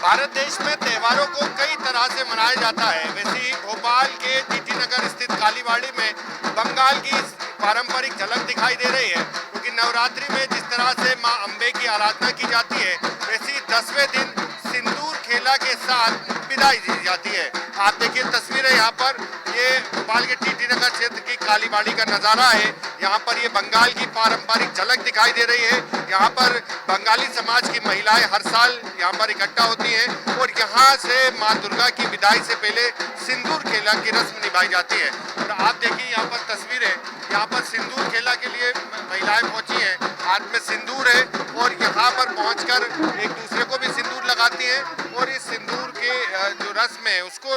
भारत देश में त्योहारों को कई तरह से मनाया जाता है। वैसे ही भोपाल के टीटी नगर स्थित कालीबाड़ी में बंगाल की पारंपरिक झलक दिखाई दे रही है, क्योंकि नवरात्रि में जिस तरह से मां अम्बे की आराधना की जाती है, वैसे ही 10वें दिन सिंदूर खेला के साथ विदाई दी जाती है। आप देखिए तस्वीरें यहाँ पर, ये भोपाल के टीटी नगर क्षेत्र की कालीबाड़ी का नज़ारा है। यहाँ पर ये बंगाल की पारंपरिक झलक दिखाई दे रही है। यहाँ पर बंगाली समाज की महिलाएं हर साल यहाँ पर इकट्ठा होती हैं और यहाँ से माँ दुर्गा की विदाई से पहले सिंदूर खेला की रस्म निभाई जाती है। और आप देखिए यहाँ पर तस्वीरें, यहाँ पर सिंदूर खेला के लिए महिलाएं पहुंची हैं, हाथ में सिंदूर है और यहाँ पर पहुंचकर एक दूसरे को भी सिंदूर लगाती हैं और इस सिंदूर के जो रस्म है उसको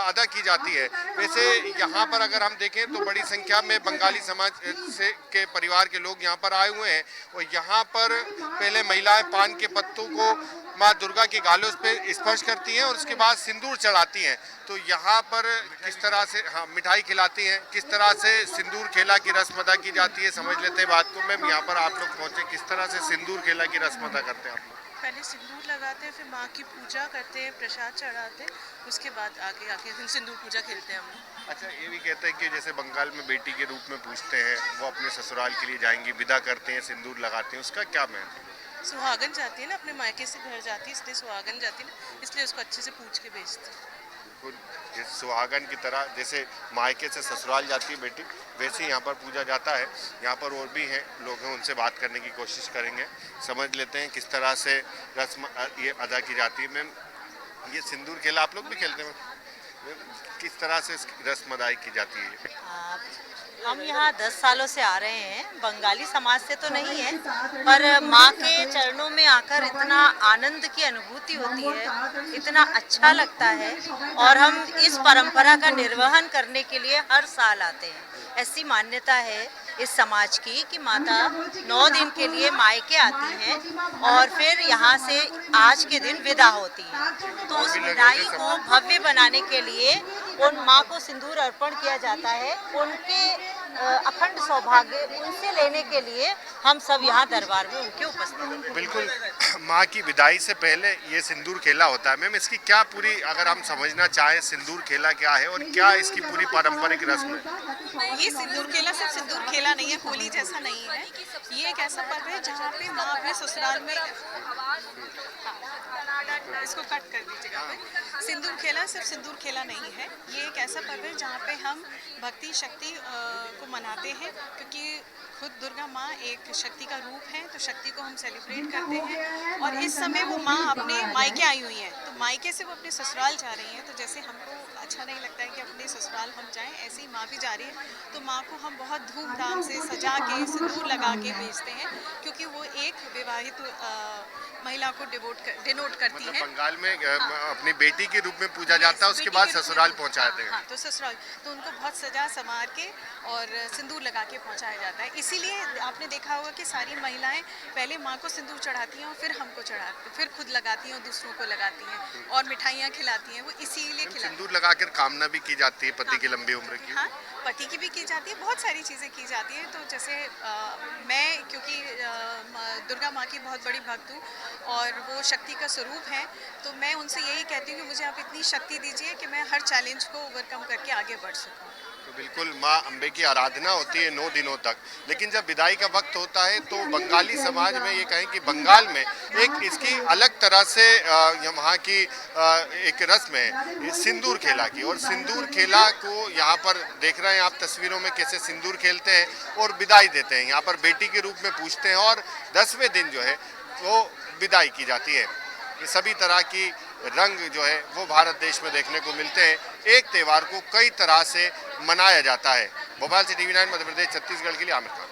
अदा की जाती है। वैसे यहाँ पर अगर हम देखें तो बड़ी संख्या में बंगाली समाज से के परिवार के लोग यहाँ पर आए हुए हैं और यहाँ पर पहले महिलाएं पान के पत्तों को माँ दुर्गा के गालों पे स्पर्श करती हैं और उसके बाद सिंदूर चढ़ाती हैं। तो यहाँ पर किस तरह से मिठाई खिलाती हैं, किस तरह से सिंदूर खेला की रस्म अदा की जाती है, समझ लेते हैं बात को। मैम यहाँ पर आप लोग पहुँचे, किस तरह से सिंदूर खेला की रस्म अदा करते हैं आप लोग? पहले सिंदूर लगाते हैं, फिर माँ की पूजा करते हैं, प्रसाद चढ़ाते हैं, उसके बाद आगे आके फिर सिंदूर पूजा खेलते हैं हम लोग। अच्छा, ये भी कहते हैं कि जैसे बंगाल में बेटी के रूप में पूजते हैं, वो अपने ससुराल के लिए जाएंगी, विदा करते हैं, सिंदूर लगाते हैं, उसका क्या महत्व है? सुहागन जाती है ना, अपने मायके से घर जाती है, इसलिए सुहागन जाती है ना, इसलिए उसको अच्छे से पूछ के भेजते हैं। जिस सुहागन की तरह जैसे मायके से ससुराल जाती है बेटी, वैसे ही यहाँ पर पूजा जाता है। यहाँ पर और भी हैं लोग हैं, उनसे बात करने की कोशिश करेंगे, समझ लेते हैं किस तरह से रस्म ये अदा की जाती है। मैम, ये सिंदूर खेला आप लोग भी खेलते हैं? किस तरह से रस्म अदा की जाती है? हम यहाँ 10 सालों से आ रहे हैं, बंगाली समाज से तो नहीं है, पर माँ के चरणों में आकर इतना आनंद की अनुभूति होती है, इतना अच्छा लगता है और हम इस परंपरा का निर्वहन करने के लिए हर साल आते हैं। ऐसी मान्यता है इस समाज की कि माता 9 दिन के लिए मायके आती हैं और फिर यहाँ से आज के दिन विदा होती हैं। तो उस विदाई को भव्य बनाने के लिए उन माँ को सिंदूर अर्पण किया जाता है। उनके अखंड सौभाग्य उनसे लेने के लिए हम सब यहाँ दरबार में उनके उपस्थित हैं। बिल्कुल, माँ की विदाई से पहले ये सिंदूर खेला होता है। मैम, इसकी क्या पूरी, अगर हम समझना चाहें सिंदूर खेला क्या है और क्या इसकी पूरी पारंपरिक रस्म है? ये सिंदूर खेला सिर्फ सिंदूर खेला नहीं है, होली जैसा नहीं है। ये एक ऐसा पर्व है जहाँ पे माँ अपने ससुराल में, इसको कट कर दीजिएगा। सिंदूर खेला सिर्फ सिंदूर खेला नहीं है, ये एक ऐसा पर्व है जहाँ पे हम भक्ति शक्ति को मनाते हैं, क्योंकि खुद दुर्गा माँ एक शक्ति का रूप है, तो शक्ति को हम सेलिब्रेट करते हैं। और इस समय वो माँ अपने मायके आई हुई हैं, तो मायके से वो अपने ससुराल जा रही हैं। तो जैसे हमको अच्छा नहीं लगता है कि अपने ससुराल हम जाएं, ऐसे ही माँ भी जा रही है। तो माँ को हम बहुत धूमधाम से सजा के सिंदूर लगा के भेजते हैं, क्योंकि वो एक विवाहित महिला को डिनोट करती है। बंगाल में अपनी बेटी के रूप में पूजा जाता है, उसके बाद ससुराल पहुँचाते हैं। हाँ, तो ससुराल, तो उनको बहुत सजा संवार के और सिंदूर लगा के पहुँचाया जाता है। इसीलिए आपने देखा होगा कि सारी महिलाएं पहले माँ को सिंदूर चढ़ाती हैं और फिर हमको चढ़ाती हैं, फिर खुद लगाती हैं और दूसरों को लगाती हैं और मिठाइयाँ खिलाती हैं। वो इसीलिए खिलाती हैं। सिंदूर लगाकर कामना भी की जाती है पति की लंबी उम्र की। हाँ, पति की भी की जाती है, बहुत सारी चीज़ें की जाती हैं। तो जैसे मैं, क्योंकि दुर्गा माँ की बहुत बड़ी भक्त हूँ और वो शक्ति का स्वरूप है, तो मैं उनसे यही कहती हूँ कि मुझे आप इतनी शक्ति दीजिए कि मैं हर चैलेंज को ओवरकम करके आगे बढ़ सकूँ। तो बिल्कुल, माँ अम्बे की आराधना होती है 9 दिनों तक, लेकिन जब विदाई का वक्त होता है तो बंगाली समाज में, ये कहें कि बंगाल में एक इसकी अलग तरह से वहाँ की एक रस्म है सिंदूर खेला की। और सिंदूर खेला को यहाँ पर देख रहे हैं आप तस्वीरों में, कैसे सिंदूर खेलते हैं और विदाई देते हैं। यहाँ पर बेटी के रूप में पूजते हैं और 10वें दिन जो है वो विदाई की जाती है। ये सभी तरह की रंग जो है वो भारत देश में देखने को मिलते हैं। एक त्यौहार को कई तरह से मनाया जाता है। भोपाल से TV9 मध्य प्रदेश छत्तीसगढ़ के लिए आमिर खान।